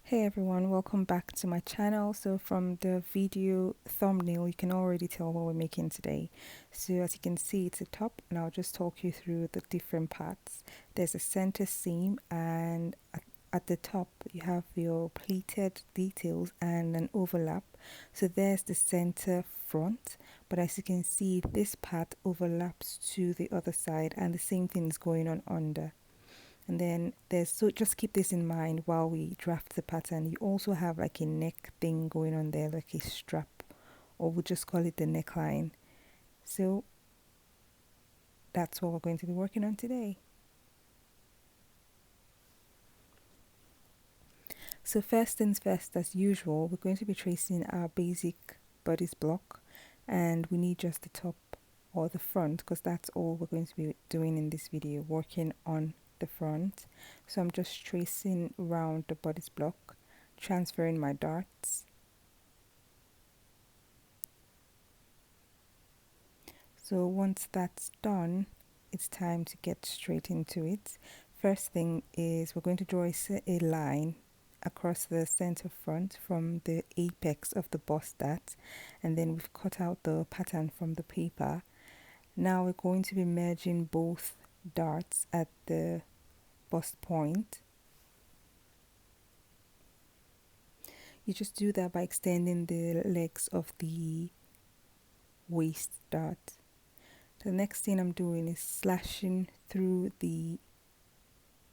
Hey everyone, welcome back to my channel. So from the video thumbnail, you can already tell what we're making today. So as you can see, it's a top, and I'll just talk you through the different parts. There's a center seam, and at the top you have your pleated details and an overlap. So there's the center front, but as you can see, this part overlaps to the other side, and the same thing is going on under. And then so just keep this in mind while we draft the pattern. You also have like a neck thing going on there, like a strap, or we'll just call it the neckline. So that's what we're going to be working on today. So first things first, as usual, we're going to be tracing our basic bodice block, and we need just the top or the front, because that's all we're going to be doing in this video, working on the front. So I'm just tracing around the bodice block, transferring my darts. So once that's done, it's time to get straight into it. First thing is we're going to draw a line across the center front from the apex of the bust dart, and then we've cut out the pattern from the paper. Now we're going to be merging both darts at the bust point. You just do that by extending the legs of the waist dart. The next thing I'm doing is slashing through the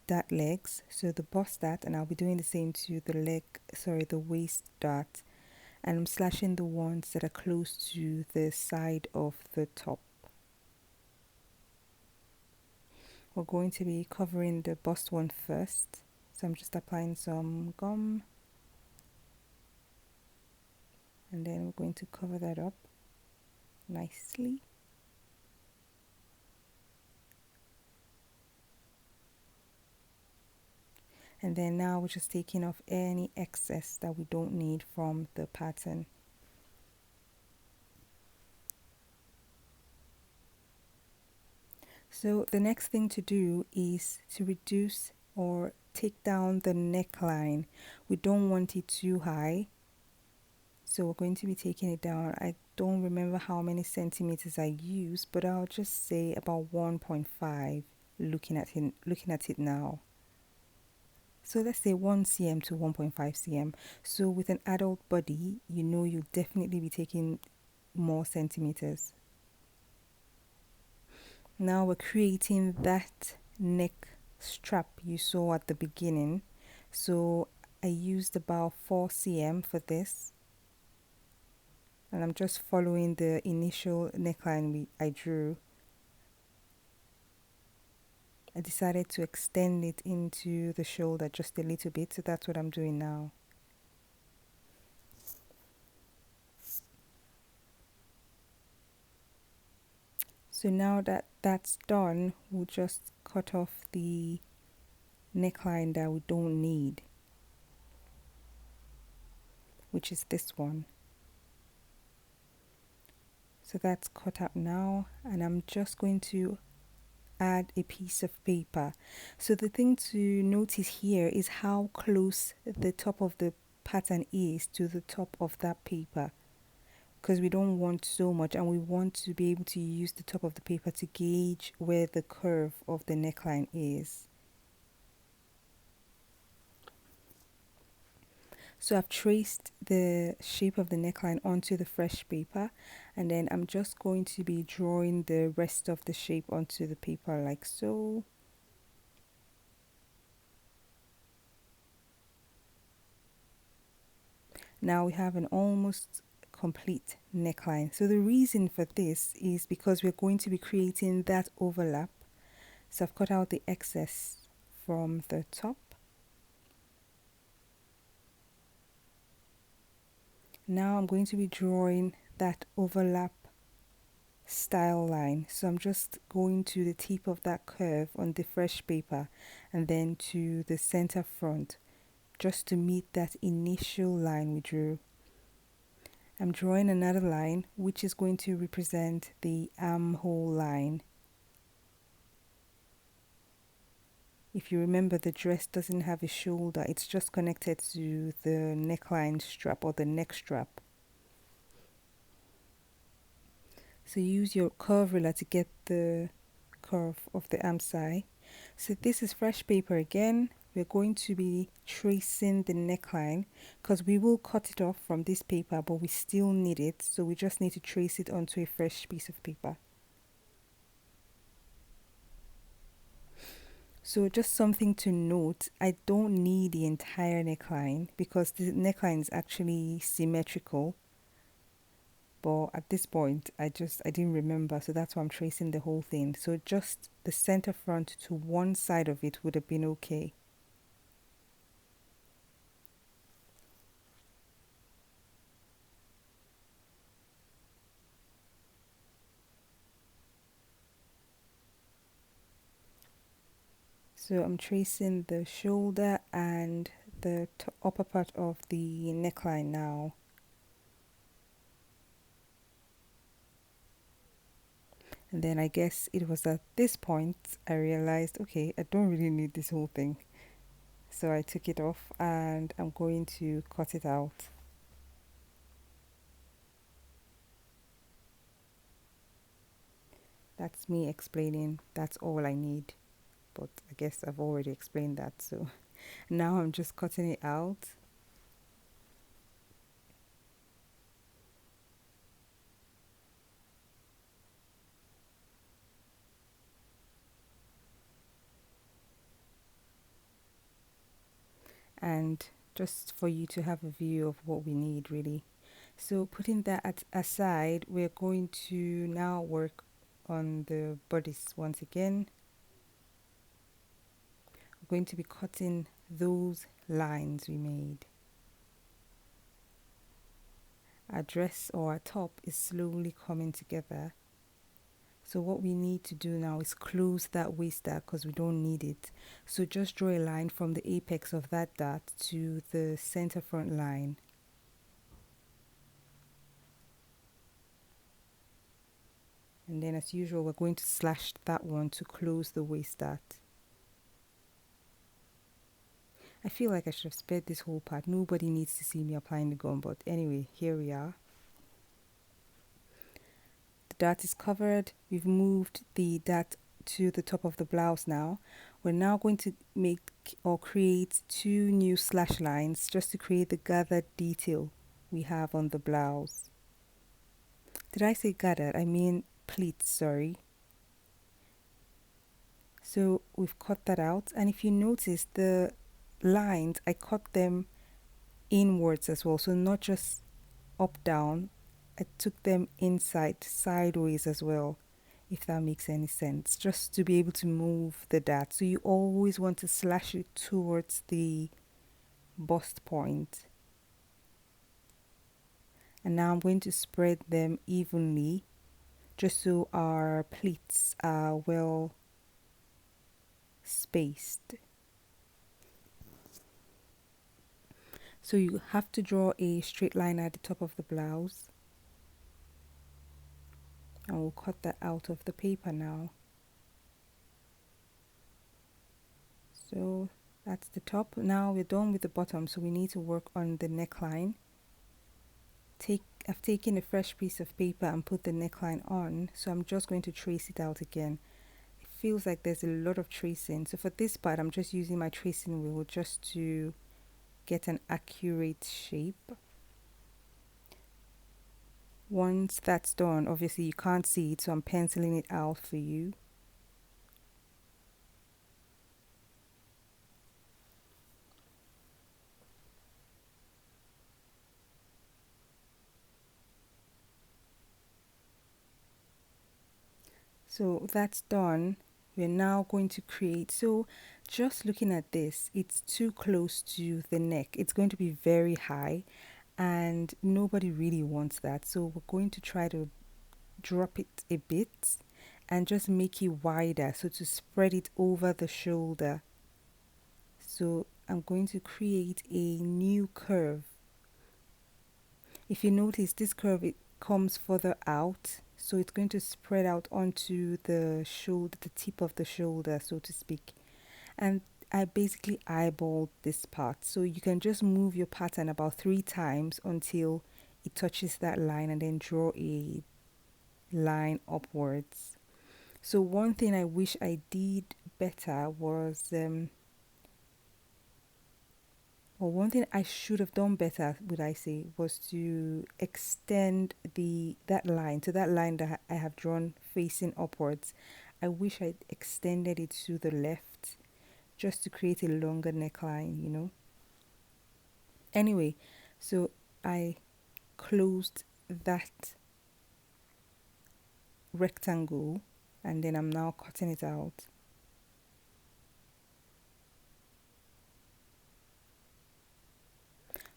dart legs, so the bust dart, and I'll be doing the same to the waist dart, and I'm slashing the ones that are close to the side of the top. We're going to be covering the bust one first, so I'm just applying some gum, and then we're going to cover that up nicely. And then now we're just taking off any excess that we don't need from the pattern. So the next thing to do is to reduce or take down the neckline. We don't want it too high, so we're going to be taking it down. I don't remember how many centimeters I use, but I'll just say about 1.5 looking at it now. So let's say 1 cm to 1.5 cm. So with an adult body, you'll definitely be taking more centimeters. Now we're creating that neck strap you saw at the beginning. So I used about 4 cm for this, and I'm just following the initial neckline I drew. I decided to extend it into the shoulder just a little bit, so that's what I'm doing now. So now that that's done, we'll just cut off the neckline that we don't need, which is this one. So that's cut out now, and I'm just going to add a piece of paper. So the thing to notice here is how close the top of the pattern is to the top of that paper, because we don't want so much, and we want to be able to use the top of the paper to gauge where the curve of the neckline is. So I've traced the shape of the neckline onto the fresh paper, and then I'm just going to be drawing the rest of the shape onto the paper like so. Now we have an almost complete neckline. So the reason for this is because we're going to be creating that overlap. So I've cut out the excess from the top. Now I'm going to be drawing that overlap style line. So I'm just going to the tip of that curve on the fresh paper, and then to the center front, just to meet that initial line we drew. I'm drawing another line which is going to represent the armhole line. If you remember, the dress doesn't have a shoulder, it's just connected to the neckline strap or the neck strap. So use your curve ruler to get the curve of the arm side. So this is fresh paper again. We're going to be tracing the neckline because we will cut it off from this paper, but we still need it. So we just need to trace it onto a fresh piece of paper. So just something to note, I don't need the entire neckline because the neckline is actually symmetrical. But at this point, I didn't remember, so that's why I'm tracing the whole thing. So just the center front to one side of it would have been okay. So I'm tracing the shoulder and the upper part of the neckline now. And then I guess it was at this point I realized, okay, I don't really need this whole thing. So I took it off and I'm going to cut it out. That's me explaining. That's all I need. But I guess I've already explained that. So now I'm just cutting it out. And just for you to have a view of what we need really. So putting that aside, we're going to now work on the bodice once again. We're going to be cutting those lines we made. Our dress or our top is slowly coming together. So what we need to do now is close that waist dart because we don't need it. So just draw a line from the apex of that dart to the center front line. And then as usual, we're going to slash that one to close the waist dart. I feel like I should have spared this whole part. Nobody needs to see me applying the gum, but anyway, here we are. The dart is covered. We've moved the dart to the top of the blouse now. We're now going to make or create two new slash lines just to create the gathered detail we have on the blouse. Did I say gathered? I mean pleats, sorry. So we've cut that out, and if you notice the lines, I cut them inwards as well, so not just up down, I took them inside sideways as well, if that makes any sense, just to be able to move the dart. So you always want to slash it towards the bust point. And now I'm going to spread them evenly just so our pleats are well spaced. So you have to draw a straight line at the top of the blouse. And we'll cut that out of the paper now. So that's the top. Now we're done with the bottom, so we need to work on the neckline. I've taken a fresh piece of paper and put the neckline on, so I'm just going to trace it out again. It feels like there's a lot of tracing, so for this part I'm just using my tracing wheel just to get an accurate shape. Once that's done, obviously you can't see it, so I'm penciling it out for you. So that's done. We're now going to create, so just looking at this, it's too close to the neck. It's going to be very high and nobody really wants that. So we're going to try to drop it a bit and just make it wider, so to spread it over the shoulder. So I'm going to create a new curve. If you notice, this curve, it comes further out, so it's going to spread out onto the shoulder, the tip of the shoulder, so to speak. And I basically eyeballed this part. So you can just move your pattern about 3 times until it touches that line and then draw a line upwards. So one thing I wish I did better was or one thing I should have done better, would I say, was to extend the that line to that line that I have drawn facing upwards. I wish I'd extended it to the left just to create a longer neckline. Anyway, so I closed that rectangle and then I'm now cutting it out.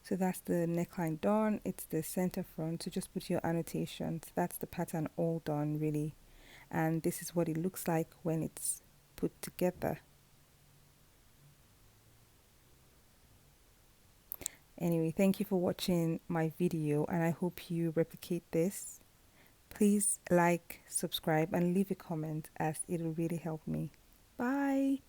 So that's the neckline done. It's the center front. So just put your annotations. That's the pattern all done, really. And this is what it looks like when it's put together. Anyway, thank you for watching my video and I hope you replicate this. Please like, subscribe and leave a comment as it will really help me. Bye.